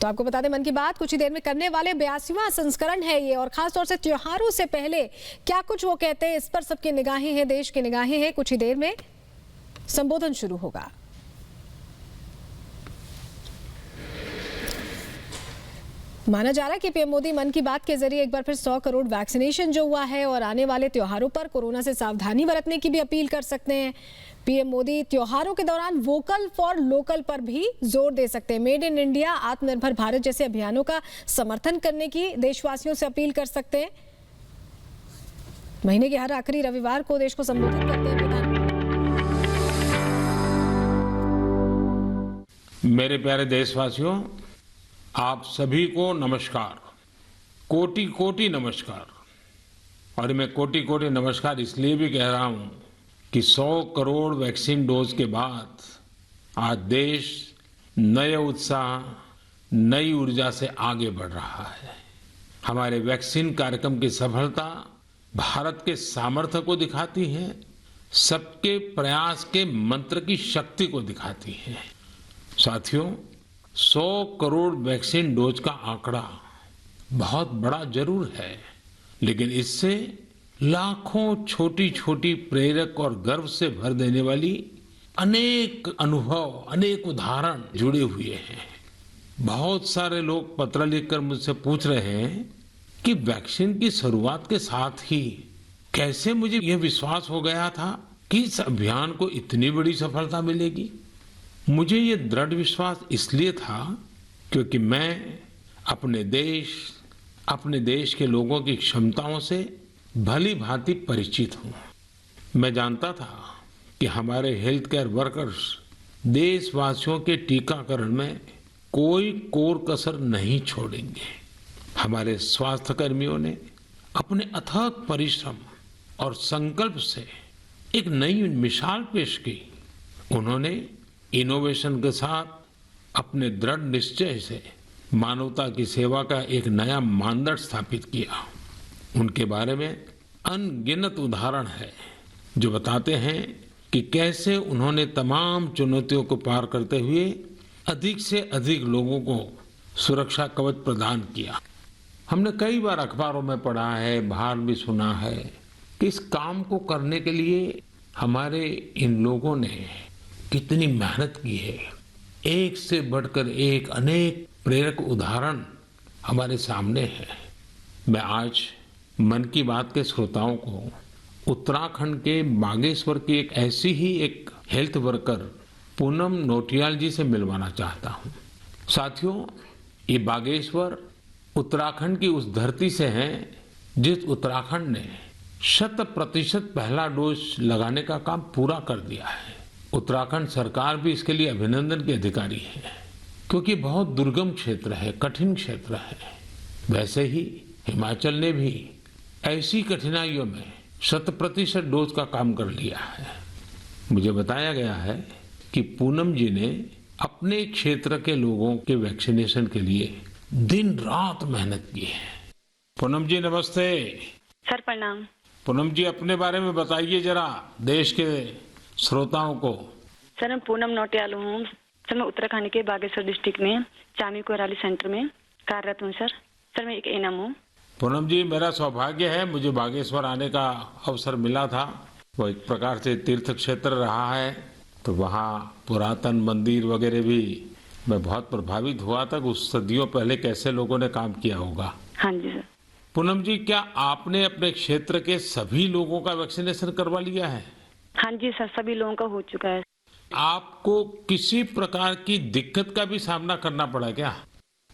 तो आपको बता दें, मन की बात कुछ ही देर में करने वाले 82वां संस्करण है ये, और खासतौर से त्योहारों से पहले क्या कुछ वो कहते हैं, इस पर सबकी निगाहें हैं, देश की निगाहें हैं। कुछ ही देर में संबोधन शुरू होगा। माना जा रहा है कि पीएम मोदी मन की बात के जरिए एक बार फिर 100 करोड़ वैक्सीनेशन जो हुआ है और आने वाले त्योहारों पर कोरोना से सावधानी बरतने की भी अपील कर सकते हैं। पीएम मोदी त्योहारों के दौरान वोकल फॉर लोकल पर भी जोर दे सकते हैं। मेड इन इंडिया, आत्मनिर्भर भारत जैसे अभियानों का समर्थन करने की देशवासियों से अपील कर सकते हैं। महीने के हर आखिरी रविवार को देश को संबोधित करते हैं प्रधानमंत्री। मेरे प्यारे देशवासियों, आप सभी को नमस्कार, कोटि कोटि नमस्कार। और मैं कोटि कोटि नमस्कार इसलिए भी कह रहा हूं कि 100 करोड़ वैक्सीन डोज के बाद आज देश नए उत्साह, नई ऊर्जा से आगे बढ़ रहा है। हमारे वैक्सीन कार्यक्रम की सफलता भारत के सामर्थ्य को दिखाती है, सबके प्रयास के मंत्र की शक्ति को दिखाती है। साथियों, 100 करोड़ वैक्सीन डोज का आंकड़ा बहुत बड़ा जरूर है, लेकिन इससे लाखों छोटी छोटी प्रेरक और गर्व से भर देने वाली अनेक अनुभव, अनेक उदाहरण जुड़े हुए हैं। बहुत सारे लोग पत्र लिखकर मुझसे पूछ रहे हैं कि वैक्सीन की शुरुआत के साथ ही कैसे मुझे यह विश्वास हो गया था कि इस अभियान को इतनी बड़ी सफलता मिलेगी। मुझे ये दृढ़ विश्वास इसलिए था क्योंकि मैं अपने देश के लोगों की क्षमताओं से भली भांति परिचित हूँ। मैं जानता था कि हमारे हेल्थ केयर वर्कर्स देशवासियों के टीकाकरण में कोई कोर कसर नहीं छोड़ेंगे। हमारे स्वास्थ्य कर्मियों ने अपने अथक परिश्रम और संकल्प से एक नई मिसाल पेश की। उन्होंने इनोवेशन के साथ अपने दृढ़ निश्चय से मानवता की सेवा का एक नया मानदंड स्थापित किया। उनके बारे में अनगिनत उदाहरण है जो बताते हैं कि कैसे उन्होंने तमाम चुनौतियों को पार करते हुए अधिक से अधिक लोगों को सुरक्षा कवच प्रदान किया। हमने कई बार अखबारों में पढ़ा है, बाहर भी सुना है कि इस काम को करने के लिए हमारे इन लोगों ने कितनी मेहनत की है। एक से बढ़कर एक अनेक प्रेरक उदाहरण हमारे सामने है। मैं आज मन की बात के श्रोताओं को उत्तराखंड के बागेश्वर की एक हेल्थ वर्कर पूनम नौटियाल जी से मिलवाना चाहता हूं। साथियों, ये बागेश्वर उत्तराखंड की उस धरती से है जिस उत्तराखंड ने 100% पहला डोज लगाने का काम पूरा कर दिया है। उत्तराखंड सरकार भी इसके लिए अभिनंदन की अधिकारी है, क्योंकि बहुत दुर्गम क्षेत्र है, कठिन क्षेत्र है। वैसे ही हिमाचल ने भी ऐसी कठिनाइयों में 100% डोज का काम कर लिया है। मुझे बताया गया है कि पूनम जी ने अपने क्षेत्र के लोगों के वैक्सीनेशन के लिए दिन रात मेहनत की है। पूनम जी नमस्ते। सर प्रणाम। पूनम जी, अपने बारे में बताइए जरा देश के श्रोताओं को। सर मैं पूनम नौटियाल हूँ। सर मैं उत्तराखंड के बागेश्वर डिस्ट्रिक्ट में चामी कोराली सेंटर में कार्यरत हूँ। सर मैं एक एएनएम हूँ। पूनम जी, मेरा सौभाग्य है, मुझे बागेश्वर आने का अवसर मिला था। वो एक प्रकार से तीर्थ क्षेत्र रहा है, तो वहाँ पुरातन मंदिर वगैरह भी मैं बहुत प्रभावित हुआ था। उस सदियों पहले कैसे लोगों ने काम किया होगा। हाँ जी सर। पूनम जी, क्या आपने अपने क्षेत्र के सभी लोगों का वैक्सीनेशन करवा लिया है? हाँ जी सर, सभी लोगों का हो चुका है। आपको किसी प्रकार की दिक्कत का भी सामना करना पड़ा क्या?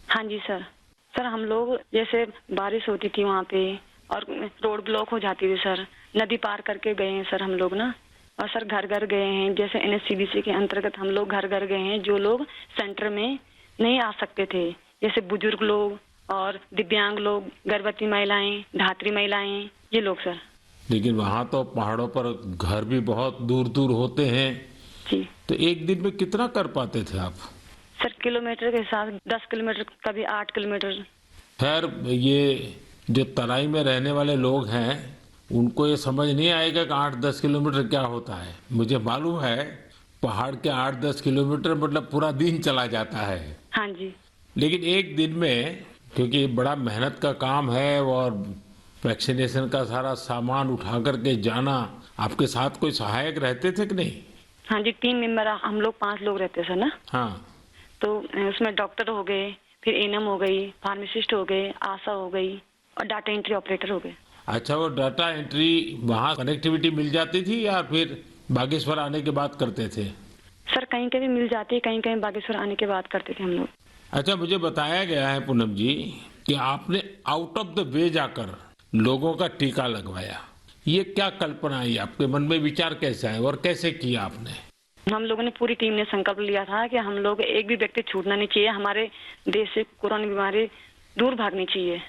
हाँ जी सर। सर हम लोग जैसे बारिश होती थी वहाँ पे और रोड ब्लॉक हो जाती थी सर, नदी पार करके गए हैं सर हम लोग ना। और सर घर घर गए हैं, जैसे NHCDC के अंतर्गत हम लोग घर घर गए हैं जो लोग सेंटर में नहीं आ सकते थे, जैसे बुजुर्ग लोग और दिव्यांग लोग, गर्भवती महिलाएं, धात्री महिलाएं, ये लोग सर। लेकिन वहाँ तो पहाड़ों पर घर भी बहुत दूर दूर होते हैं जी। तो एक दिन में कितना कर पाते थे आप? सर किलोमीटर के हिसाब 10 किलोमीटर, कभी 8 किलोमीटर। खैर, ये जो तराई में रहने वाले लोग हैं उनको ये समझ नहीं आएगा कि 8-10 किलोमीटर क्या होता है। मुझे मालूम है पहाड़ के 8-10 किलोमीटर मतलब पूरा दिन चला जाता है। हाँ जी। लेकिन एक दिन में, क्योंकि ये बड़ा मेहनत का काम है और वैक्सीनेशन का सारा सामान उठा करके जाना, आपके साथ कोई सहायक रहते थे कि नहीं? हाँ जी, टीम मेंबर हम लोग 5 लोग रहते सर ना। हाँ। तो उसमें डॉक्टर हो गए, फिर एएनएम हो गई, फार्मासिस्ट हो गए, आशा हो गई और डाटा एंट्री ऑपरेटर हो गए। अच्छा, वो डाटा एंट्री वहाँ कनेक्टिविटी मिल जाती थी या फिर बागेश्वर आने के बाद करते थे? सर कहीं कहीं मिल जाती है, कहीं कहीं बागेश्वर आने के बाद करते थे हम लोग। अच्छा, मुझे बताया गया है पूनम जी कि आपने आउट ऑफ द वे जाकर लोगों का टीका लगवाया। ये क्या कल्पना आई आपके मन में, विचार कैसे आया और कैसे किया आपने? हम लोगों ने पूरी टीम ने संकल्प लिया था कि हम लोग एक भी व्यक्ति छूटना नहीं चाहिए, हमारे देश से कोरोना बीमारी दूर भागनी चाहिए।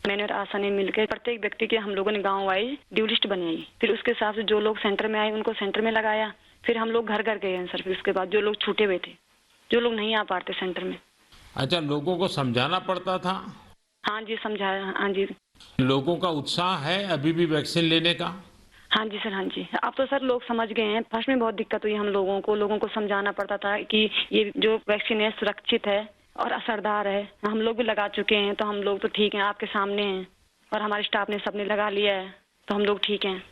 मैंने और आशा ने मिलकर प्रत्येक व्यक्ति के हम लोगों ने गांव वाइज ड्यू लिस्ट बनाई, फिर उसके हिसाब से जो लोग सेंटर में आए उनको सेंटर में लगाया, फिर हम लोग घर घर गए हैं सर। फिर उसके बाद जो लोग छूटे हुए थे, जो लोग नहीं आ पाते सेंटर में। अच्छा, लोगों को समझाना पड़ता था? हाँ जी, समझाया। हाँ जी। लोगों का उत्साह है अभी भी वैक्सीन लेने का? हाँ जी सर, हाँ जी। अब तो सर लोग समझ गए हैं। फर्स्ट में बहुत दिक्कत हुई हम लोगों को समझाना पड़ता था कि ये जो वैक्सीन है सुरक्षित है और असरदार है। हम लोग भी लगा चुके हैं, तो हम लोग तो ठीक हैं, आपके सामने हैं। और हमारे स्टाफ ने सबने लगा लिया है, तो हम लोग ठीक हैं।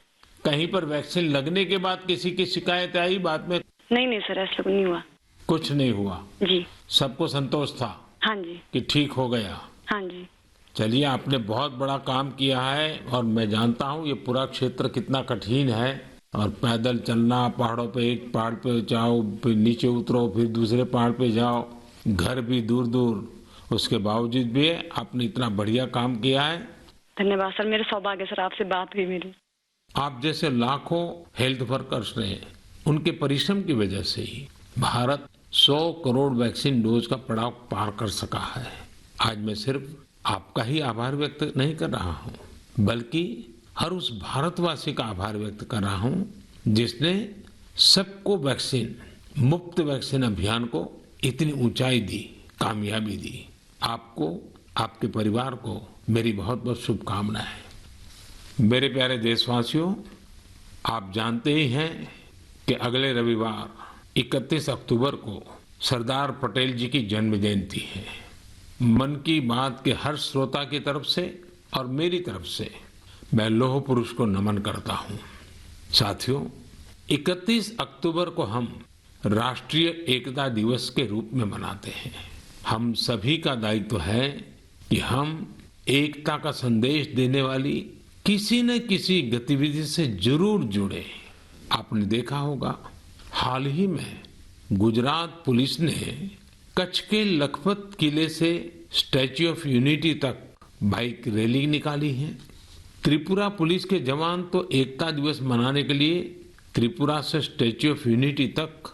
कहीं पर वैक्सीन लगने के बाद किसी की शिकायत आई बाद में? नहीं नहीं सर, ऐसा कुछ नहीं हुआ। कुछ नहीं हुआ? जी। सबको संतोष था हाँ जी। कि ठीक हो गया? हाँ जी। चलिए, आपने बहुत बड़ा काम किया है और मैं जानता हूँ ये पूरा क्षेत्र कितना कठिन है, और पैदल चलना, पहाड़ों पे, एक पहाड़ पे जाओ, फिर नीचे उतरो, फिर दूसरे पहाड़ पे जाओ, घर भी दूर दूर, उसके बावजूद भी आपने इतना बढ़िया काम किया है। धन्यवाद सर, मेरे सौभाग्य सर, आपसे बात हुई मेरी। आप जैसे लाखों हेल्थ वर्कर्स ने, उनके परिश्रम की वजह से ही भारत 100 करोड़ वैक्सीन डोज का पड़ाव पार कर सका है। आज मैं सिर्फ आपका ही आभार व्यक्त नहीं कर रहा हूँ, बल्कि हर उस भारतवासी का आभार व्यक्त कर रहा हूँ जिसने सबको वैक्सीन, मुफ्त वैक्सीन अभियान को इतनी ऊंचाई दी, कामयाबी दी। आपको, आपके परिवार को मेरी बहुत बहुत शुभकामनाएं। मेरे प्यारे देशवासियों, आप जानते ही हैं कि अगले रविवार 31 अक्टूबर को सरदार पटेल जी की जन्म जयंती है। मन की बात के हर श्रोता की तरफ से और मेरी तरफ से मैं लौह पुरुष को नमन करता हूं। साथियों, 31 अक्टूबर को हम राष्ट्रीय एकता दिवस के रूप में मनाते हैं। हम सभी का दायित्व है कि हम एकता का संदेश देने वाली किसी न किसी गतिविधि से जरूर जुड़े। आपने देखा होगा, हाल ही में गुजरात पुलिस ने कच्छ के लखपत किले से स्टैच्यू ऑफ यूनिटी तक बाइक रैली निकाली है। त्रिपुरा पुलिस के जवान तो एकता दिवस मनाने के लिए त्रिपुरा से स्टैच्यू ऑफ यूनिटी तक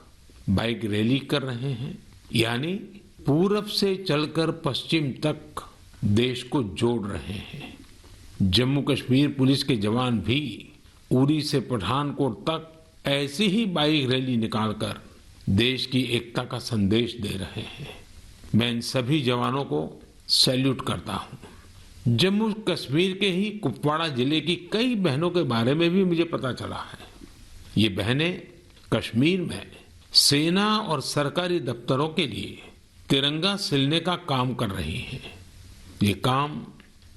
बाइक रैली कर रहे हैं, यानी पूरब से चलकर पश्चिम तक देश को जोड़ रहे हैं। जम्मू कश्मीर पुलिस के जवान भी उरी से पठानकोट तक ऐसी ही बाइक रैली निकालकर देश की एकता का संदेश दे रहे हैं। मैं इन सभी जवानों को सैल्यूट करता हूं। जम्मू कश्मीर के ही कुपवाड़ा जिले की कई बहनों के बारे में भी मुझे पता चला है। ये बहनें कश्मीर में सेना और सरकारी दफ्तरों के लिए तिरंगा सिलने का काम कर रही हैं। ये काम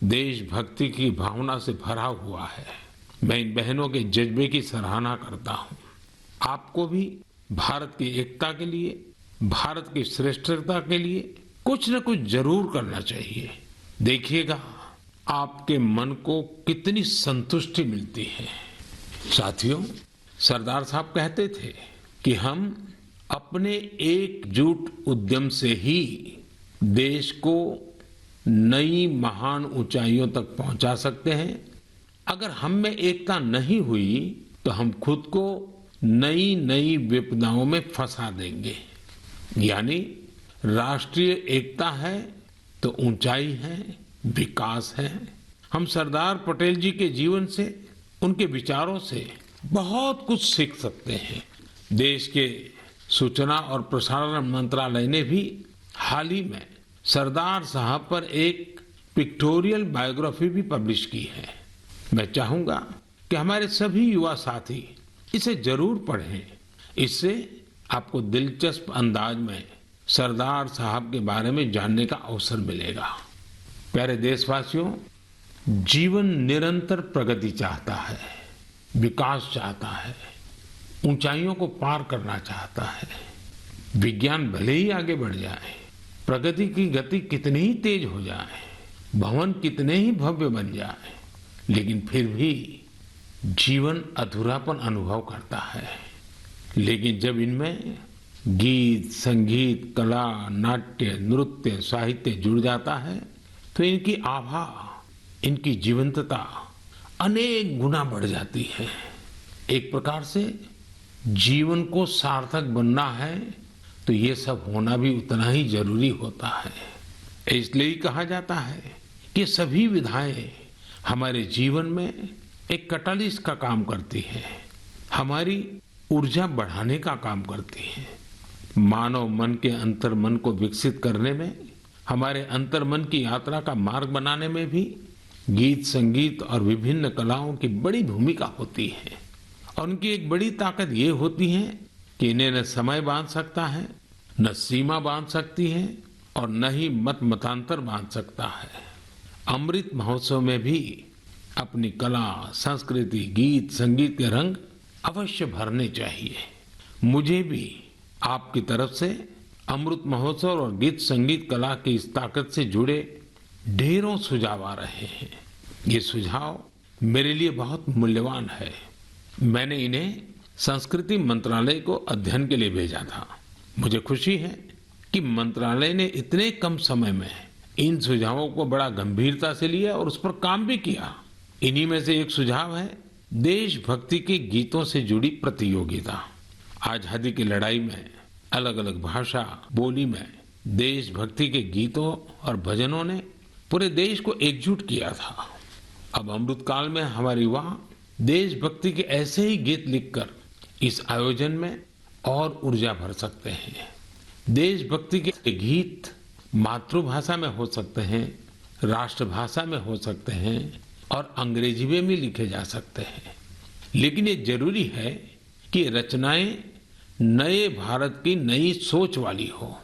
देशभक्ति की भावना से भरा हुआ है। मैं इन बहनों के जज्बे की सराहना करता हूं। आपको भी भारत की एकता के लिए, भारत की श्रेष्ठता के लिए कुछ न कुछ जरूर करना चाहिए। देखिएगा, आपके मन को कितनी संतुष्टि मिलती है। साथियों, सरदार साहब कहते थे कि हम अपने एकजुट उद्यम से ही देश को नई महान ऊंचाइयों तक पहुंचा सकते हैं। अगर हम में एकता नहीं हुई तो हम खुद को नई नई विपदाओं में फंसा देंगे। यानी राष्ट्रीय एकता है तो ऊंचाई है, विकास है। हम सरदार पटेल जी के जीवन से, उनके विचारों से बहुत कुछ सीख सकते हैं। देश के सूचना और प्रसारण मंत्रालय ने भी हाल ही में सरदार साहब पर एक पिक्टोरियल बायोग्राफी भी पब्लिश की है। मैं चाहूंगा कि हमारे सभी युवा साथी इसे जरूर पढ़ें। इससे आपको दिलचस्प अंदाज में सरदार साहब के बारे में जानने का अवसर मिलेगा। प्यारे देशवासियों, जीवन निरंतर प्रगति चाहता है, विकास चाहता है, ऊंचाइयों को पार करना चाहता है। विज्ञान भले ही आगे बढ़ जाए, प्रगति की गति कितनी ही तेज हो जाए, भवन कितने ही भव्य बन जाए, लेकिन फिर भी जीवन अधूरापन अनुभव करता है। लेकिन जब इनमें गीत, संगीत, कला, नाट्य, नृत्य, साहित्य जुड़ जाता है तो इनकी आभा, इनकी जीवंतता अनेक गुना बढ़ जाती है। एक प्रकार से जीवन को सार्थक बनना है तो ये सब होना भी उतना ही जरूरी होता है। इसलिए ही कहा जाता है कि सभी विधाएं हमारे जीवन में एक कैटालिस्ट का काम करती है, हमारी ऊर्जा बढ़ाने का काम करती है। मानव मन के अंतर्मन को विकसित करने में, हमारे अंतर्मन की यात्रा का मार्ग बनाने में भी गीत, संगीत और विभिन्न कलाओं की बड़ी भूमिका होती है। और उनकी एक बड़ी ताकत ये होती है कि इन्हें न समय बांध सकता है, न सीमा बांध सकती है और न ही मत मतांतर बांध सकता है। अमृत महोत्सव में भी अपनी कला, संस्कृति, गीत, संगीत के रंग अवश्य भरने चाहिए। मुझे भी आपकी तरफ से अमृत महोत्सव और गीत संगीत कला की इस ताकत से जुड़े ढेरों सुझाव आ रहे हैं। ये सुझाव मेरे लिए बहुत मूल्यवान है। मैंने इन्हें संस्कृति मंत्रालय को अध्ययन के लिए भेजा था। मुझे खुशी है कि मंत्रालय ने इतने कम समय में इन सुझावों को बड़ा गंभीरता से लिया और उस पर काम भी किया। इन्हीं में से एक सुझाव है देशभक्ति के गीतों से जुड़ी प्रतियोगिता। आजादी की लड़ाई में अलग अलग भाषा, बोली में देशभक्ति के गीतों और भजनों ने पूरे देश को एकजुट किया था। अब अमृतकाल में हमारे युवा देशभक्ति के ऐसे ही गीत लिखकर इस आयोजन में और ऊर्जा भर सकते हैं। देशभक्ति के गीत मातृभाषा में हो सकते हैं, राष्ट्रभाषा में हो सकते हैं और अंग्रेजी में भी लिखे जा सकते हैं। लेकिन ये जरूरी है कि रचनाएं नए भारत की नई सोच वाली हो,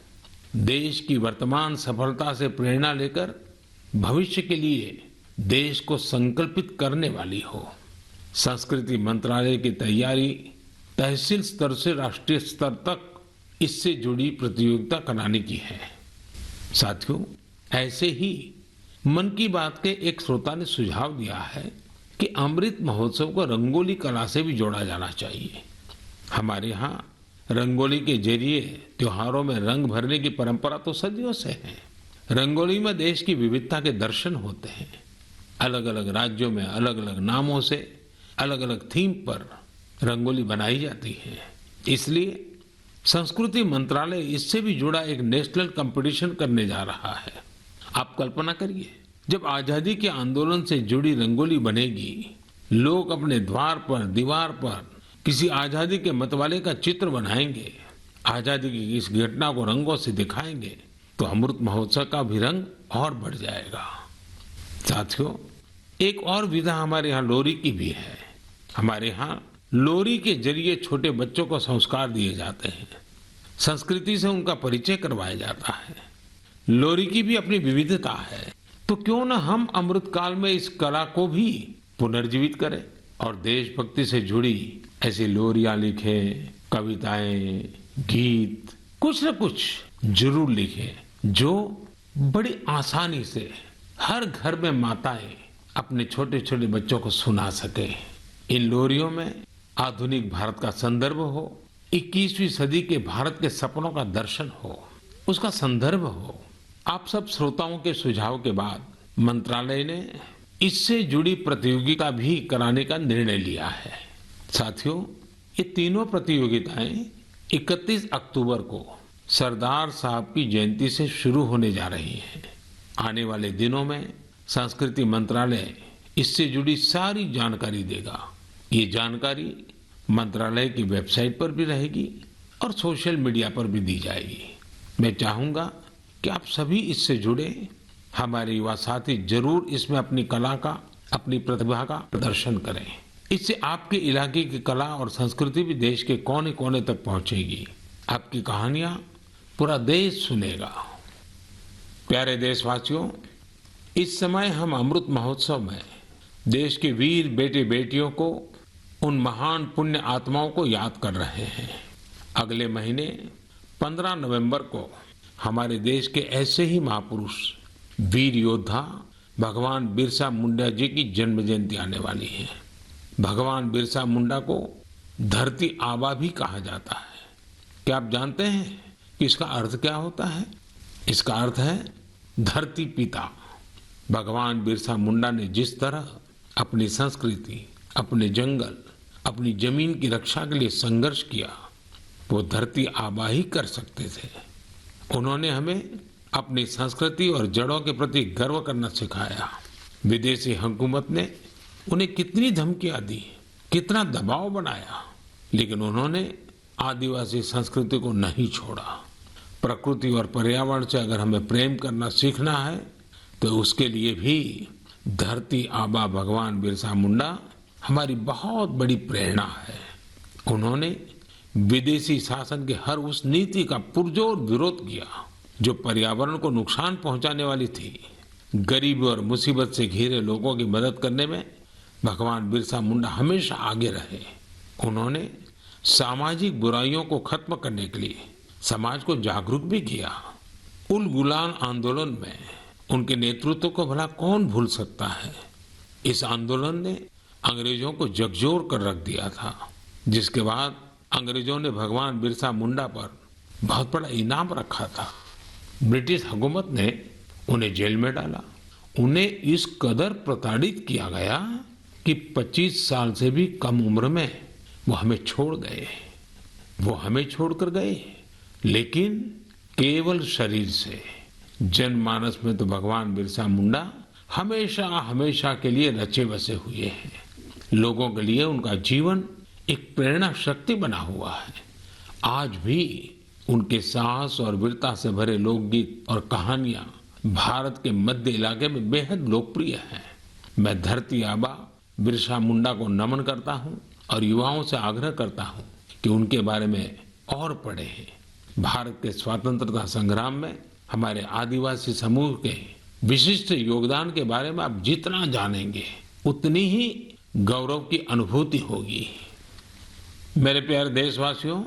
देश की वर्तमान सफलता से प्रेरणा लेकर भविष्य के लिए देश को संकल्पित करने वाली हो। संस्कृति मंत्रालय की तैयारी तहसील स्तर से राष्ट्रीय स्तर तक इससे जुड़ी प्रतियोगिता कराने की है। साथियों, ऐसे ही मन की बात के एक श्रोता ने सुझाव दिया है कि अमृत महोत्सव को रंगोली कला से भी जोड़ा जाना चाहिए। हमारे यहाँ रंगोली के जरिए त्योहारों में रंग भरने की परंपरा तो सदियों से है। रंगोली में देश की विविधता के दर्शन होते हैं। अलग अलग राज्यों में अलग अलग नामों से अलग अलग थीम पर रंगोली बनाई जाती है। इसलिए संस्कृति मंत्रालय इससे भी जुड़ा एक नेशनल कंपटीशन करने जा रहा है। आप कल्पना करिए, जब आजादी के आंदोलन से जुड़ी रंगोली बनेगी, लोग अपने द्वार पर, दीवार पर किसी आजादी के मतवाले का चित्र बनाएंगे, आजादी की इस घटना को रंगों से दिखाएंगे, तो अमृत महोत्सव का भी रंग और बढ़ जाएगा। साथियों, एक और विधा हमारे यहाँ लोरी की भी है। हमारे यहाँ लोरी के जरिए छोटे बच्चों को संस्कार दिए जाते हैं, संस्कृति से उनका परिचय करवाया जाता है। लोरी की भी अपनी विविधता है, तो क्यों न हम अमृतकाल में इस कला को भी पुनर्जीवित करें और देशभक्ति से जुड़ी ऐसी लोरियां लिखे, कविताएं, गीत कुछ न कुछ जरूर लिखे जो बड़ी आसानी से हर घर में माताएं अपने छोटे छोटे बच्चों को सुना सके। इन लोरियों में आधुनिक भारत का संदर्भ हो, 21वीं सदी के भारत के सपनों का दर्शन हो, उसका संदर्भ हो। आप सब श्रोताओं के सुझाव के बाद मंत्रालय ने इससे जुड़ी प्रतियोगिता भी कराने का निर्णय लिया है। साथियों, ये तीनों प्रतियोगिताएं 31 अक्टूबर को सरदार साहब की जयंती से शुरू होने जा रही हैं। आने वाले दिनों में संस्कृति मंत्रालय इससे जुड़ी सारी जानकारी देगा। ये जानकारी मंत्रालय की वेबसाइट पर भी रहेगी और सोशल मीडिया पर भी दी जाएगी। मैं चाहूंगा कि आप सभी इससे जुड़े, हमारे युवा साथी जरूर इसमें अपनी कला का, अपनी प्रतिभा का प्रदर्शन करें। इससे आपके इलाके की कला और संस्कृति भी देश के कोने कोने तक पहुंचेगी। आपकी कहानियां पूरा देश सुनेगा। प्यारे देशवासियों, इस समय हम अमृत महोत्सव में देश के वीर बेटे बेटियों को, उन महान पुण्य आत्माओं को याद कर रहे हैं। अगले महीने 15 नवंबर को हमारे देश के ऐसे ही महापुरुष वीर योद्धा भगवान बिरसा मुंडा जी की जन्म जयंती आने वाली है। भगवान बिरसा मुंडा को धरती आबा भी कहा जाता है। क्या आप जानते हैं कि इसका अर्थ क्या होता है? इसका अर्थ है धरती पिता। भगवान बिरसा मुंडा ने जिस तरह अपनी संस्कृति, अपने जंगल, अपनी जमीन की रक्षा के लिए संघर्ष किया, वो धरती आबा ही कर सकते थे। उन्होंने हमें अपनी संस्कृति और जड़ों के प्रति गर्व करना सिखाया। विदेशी हुकूमत ने उन्हें कितनी धमकियां दी, कितना दबाव बनाया, लेकिन उन्होंने आदिवासी संस्कृति को नहीं छोड़ा। प्रकृति और पर्यावरण से अगर हमें प्रेम करना सीखना है तो उसके लिए भी धरती आबा भगवान बिरसा मुंडा हमारी बहुत बड़ी प्रेरणा है। उन्होंने विदेशी शासन के हर उस नीति का पुरजोर विरोध किया जो पर्यावरण को नुकसान पहुंचाने वाली थी। गरीबी और मुसीबत से घिरे लोगों की मदद करने में भगवान बिरसा मुंडा हमेशा आगे रहे। उन्होंने सामाजिक बुराइयों को खत्म करने के लिए समाज को जागरूक भी किया। उल गुलान आंदोलन में उनके नेतृत्व को भला कौन भूल सकता है। इस आंदोलन ने अंग्रेजों को झकझोर कर रख दिया था, जिसके बाद अंग्रेजों ने भगवान बिरसा मुंडा पर बहुत बड़ा इनाम रखा था। ब्रिटिश हुकूमत ने उन्हें जेल में डाला। उन्हें इस कदर प्रताड़ित किया गया कि 25 साल से भी कम उम्र में वो हमें छोड़ गए। वो हमें छोड़कर गए, लेकिन केवल शरीर से। जनमानस में तो भगवान बिरसा मुंडा हमेशा हमेशा के लिए रचे बसे हुए हैं। लोगों के लिए उनका जीवन एक प्रेरणा शक्ति बना हुआ है। आज भी उनके साहस और वीरता से भरे लोकगीत और कहानियां भारत के मध्य इलाके में बेहद लोकप्रिय हैं। मैं धरती आबा बिरसा मुंडा को नमन करता हूं और युवाओं से आग्रह करता हूं कि उनके बारे में और पढ़ें। भारत के स्वतंत्रता संग्राम में हमारे आदिवासी समूह के विशिष्ट योगदान के बारे में आप जितना जानेंगे उतनी ही गौरव की अनुभूति होगी। मेरे प्यारे देशवासियों,